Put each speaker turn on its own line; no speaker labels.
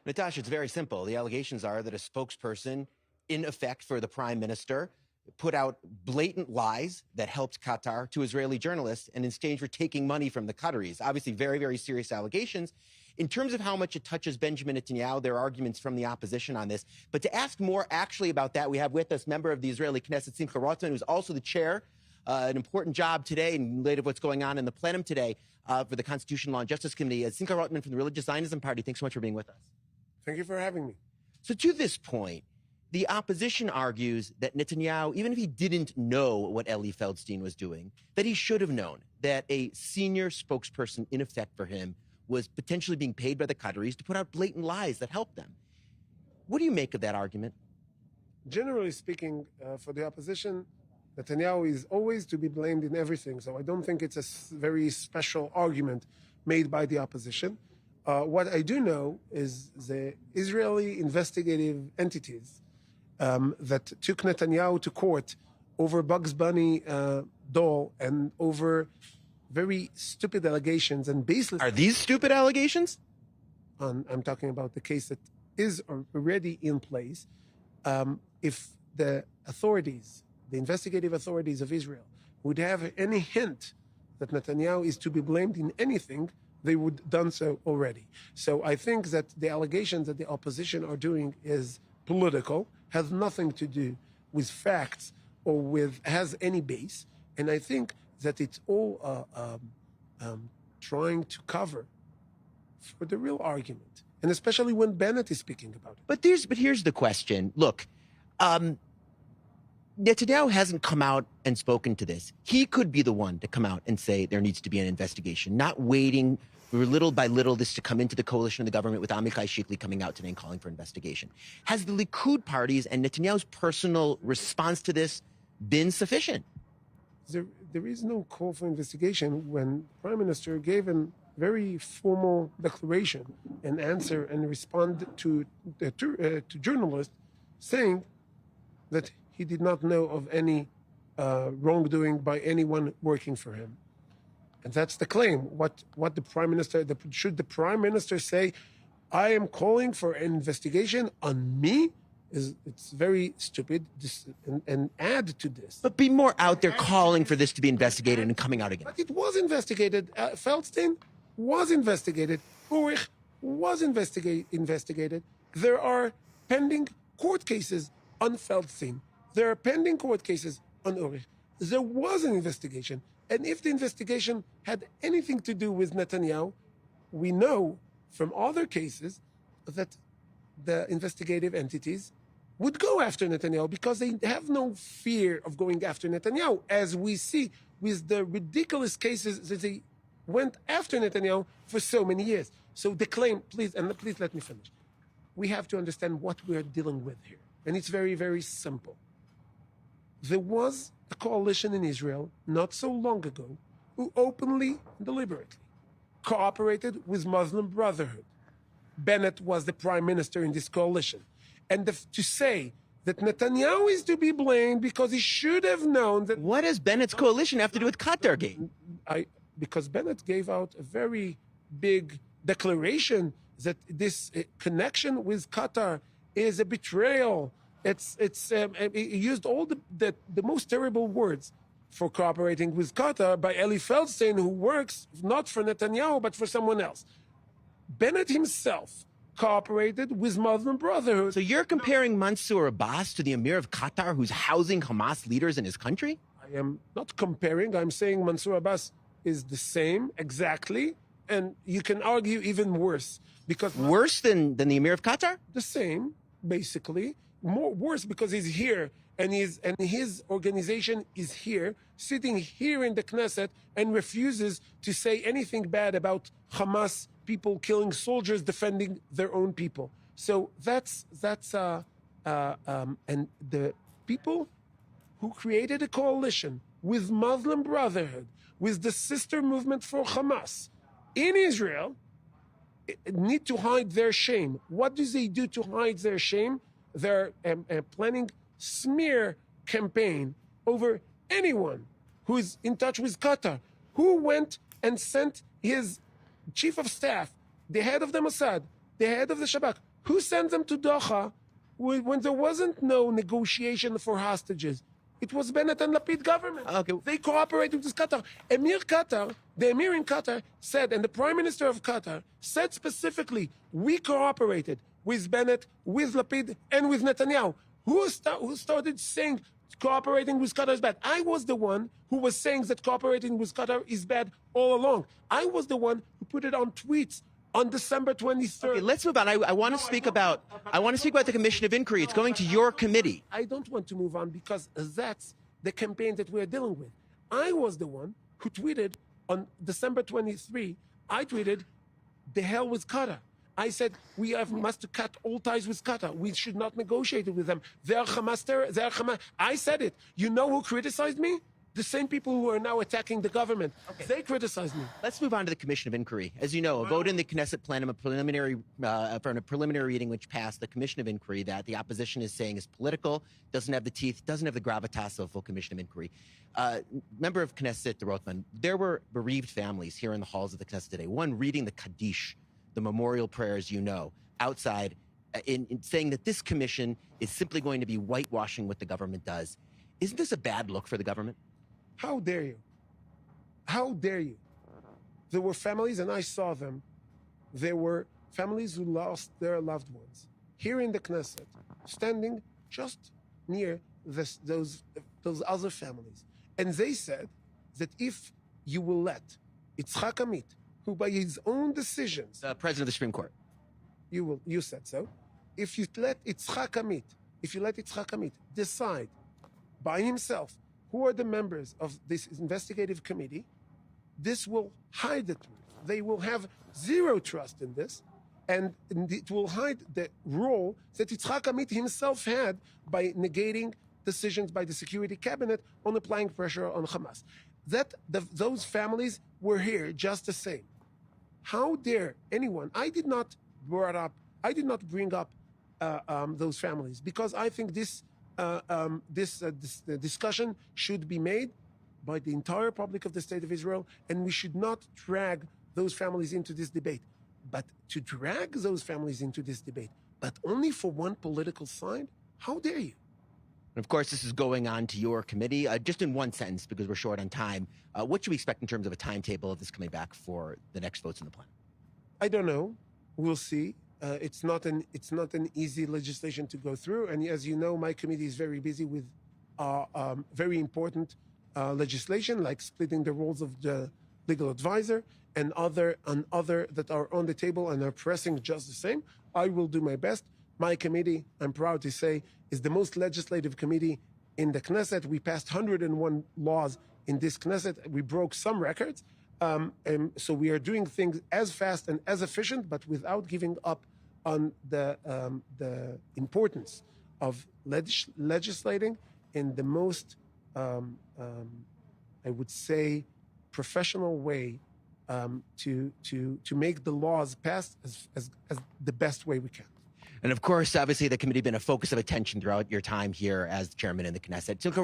Natasha, it's very simple. The allegations are that a spokesperson, in effect for the prime minister, put out blatant lies that helped Qatar to Israeli journalists and in exchange for taking money from the Qataris. Obviously, very, very serious allegations. In terms of how much it touches Benjamin Netanyahu, there are arguments from the opposition on this. But to ask more actually about that, we have with us member of the Israeli Knesset, Simcha Rothman, who's also the chair, an important job today in light of what's going on in the plenum today for the Constitutional Law and Justice Committee. Simcha Rothman from the Religious Zionism Party, thanks so much for being with us.
Thank you for having me.
So to this point, the opposition argues that Netanyahu, even if he didn't know what Eli Feldstein was doing, that he should have known that a senior spokesperson, in effect for him, was potentially being paid by the Qataris to put out blatant lies that helped them. What do you make of that argument?
Generally speaking, for the opposition, Netanyahu is always to be blamed in everything. So I don't think it's a very special argument made by the opposition. What I do know is the Israeli investigative entities that took Netanyahu to court over Bugs Bunny doll and over very stupid allegations and baseless.
Are these stupid allegations?
I'm talking about the case that is already in place. If the authorities, the investigative authorities of Israel, would have any hint that Netanyahu is to be blamed in anything, they would have done so already. So I think that the allegations that the opposition are doing is political, has nothing to do with facts or with has any base. And I think that it's all trying to cover for the real argument. And especially when Bennett is speaking about it.
But here's the question. Look, Netanyahu hasn't come out and spoken to this. He could be the one to come out and say there needs to be an investigation, not waiting for little by little this to come into the coalition of the government with Amichai Shikli coming out today and calling for investigation. Has the Likud parties and Netanyahu's personal response to this been sufficient?
There is no call for investigation when the Prime Minister gave a very formal declaration and answer and respond to journalists saying that he did not know of any wrongdoing by anyone working for him. And that's the claim. What the Prime Minister, should the Prime Minister say, I am calling for an investigation on me? It's very stupid. And add to this.
But be more out there calling for this to be investigated and coming out again.
But it was investigated. Feldstein was investigated. Urich was investigated. There are pending court cases on Feldstein. There are pending court cases on Urich. There was an investigation. And if the investigation had anything to do with Netanyahu, we know from other cases that the investigative entities would go after Netanyahu because they have no fear of going after Netanyahu, as we see with the ridiculous cases that they went after Netanyahu for so many years. So the claim, please let me finish. We have to understand what we're dealing with here. And it's very, very simple. There was a coalition in Israel not so long ago who openly and deliberately cooperated with Muslim Brotherhood. Bennett was the prime minister in this coalition. And to say that Netanyahu is to be blamed because he should have known that...
What does Bennett's coalition have to do with QatarGate?
Because Bennett gave out a very big declaration that this connection with Qatar is a betrayal. He used all the most terrible words for cooperating with Qatar by Eli Feldstein, who works not for Netanyahu, but for someone else. Bennett himself cooperated with Muslim Brotherhood.
So you're comparing Mansour Abbas to the Emir of Qatar who's housing Hamas leaders in his country?
I am not comparing. I'm saying Mansour Abbas is the same, exactly, and you can argue even worse. Because
worse than the Emir of Qatar?
The same, basically. Worse because he's here and his organization is here, sitting here in the Knesset and refuses to say anything bad about Hamas people killing soldiers defending their own people. So that's and the people who created a coalition with Muslim Brotherhood, with the sister movement for Hamas in Israel, need to hide their shame. What do they do to hide their shame? They're planning smear campaign over anyone who is in touch with Qatar, who went and sent his chief of staff, the head of the Mossad, the head of the Shabak, Who sent them to Doha when there wasn't no negotiation for hostages? It was Bennett and Lapid government.
Okay.
They cooperated with Qatar. The Emir in Qatar said, and the Prime Minister of Qatar said specifically, we cooperated with Bennett, with Lapid, and with Netanyahu. Who started saying cooperating with Qatar is bad? I was the one who was saying that cooperating with Qatar is bad all along. I was the one who put it on tweets on December 23rd.
Okay, let's move on. I want to speak about the Commission of Inquiry. It's going to your committee.
I don't want to move on because that's the campaign that we're dealing with. I was the one who tweeted on December 23. I tweeted, the hell with Qatar. I said, must cut all ties with Qatar. We should not negotiate with them. They're Hamas. I said it. You know who criticized me? The same people who are now attacking the government. Okay. They criticized me.
Let's move on to the Commission of Inquiry. As you know, a vote in the Knesset plenum, for a preliminary reading which passed the Commission of Inquiry that the opposition is saying is political, doesn't have the teeth, doesn't have the gravitas of a full Commission of Inquiry. Member of Knesset Rothman, there were bereaved families here in the halls of the Knesset today. One reading the Kaddish, the memorial prayers, outside, in saying that this commission is simply going to be whitewashing what the government does. Isn't this a bad look for the government?
How dare you? How dare you? There were families, and I saw them. There were families who lost their loved ones here in the Knesset, standing just near those other families. And they said that if you will let Yitzhak Amit, who by his own decisions,
The President of the Supreme Court.
you said so, if you let Yitzhak Amit decide by himself who are the members of this investigative committee, this will hide the truth. They will have zero trust in this, and it will hide the role that Yitzhak Amit himself had by negating decisions by the Security Cabinet on applying pressure on Hamas. Those families were here just the same. How dare anyone? I did not bring up those families because I think this discussion should be made by the entire public of the State of Israel, and we should not drag those families into this debate. But to drag those families into this debate, but only for one political side, how dare you?
And of course, this is going on to your committee. Just in one sentence, because we're short on time, what should we expect in terms of a timetable of this coming back for the next votes in the plan?
I don't know. We'll see. It's not an easy legislation to go through, and as you know, my committee is very busy with very important legislation, like splitting the roles of the legal advisor and other that are on the table and are pressing just the same. I will do my best. My committee, I'm proud to say, is the most legislative committee in the Knesset. We passed 101 laws in this Knesset. We broke some records. And so we are doing things as fast and as efficient, but without giving up on the importance of legislating in the most, I would say, professional way to make the laws pass as the best way we can.
And of course, obviously, the committee has been a focus of attention throughout your time here as chairman in the Knesset.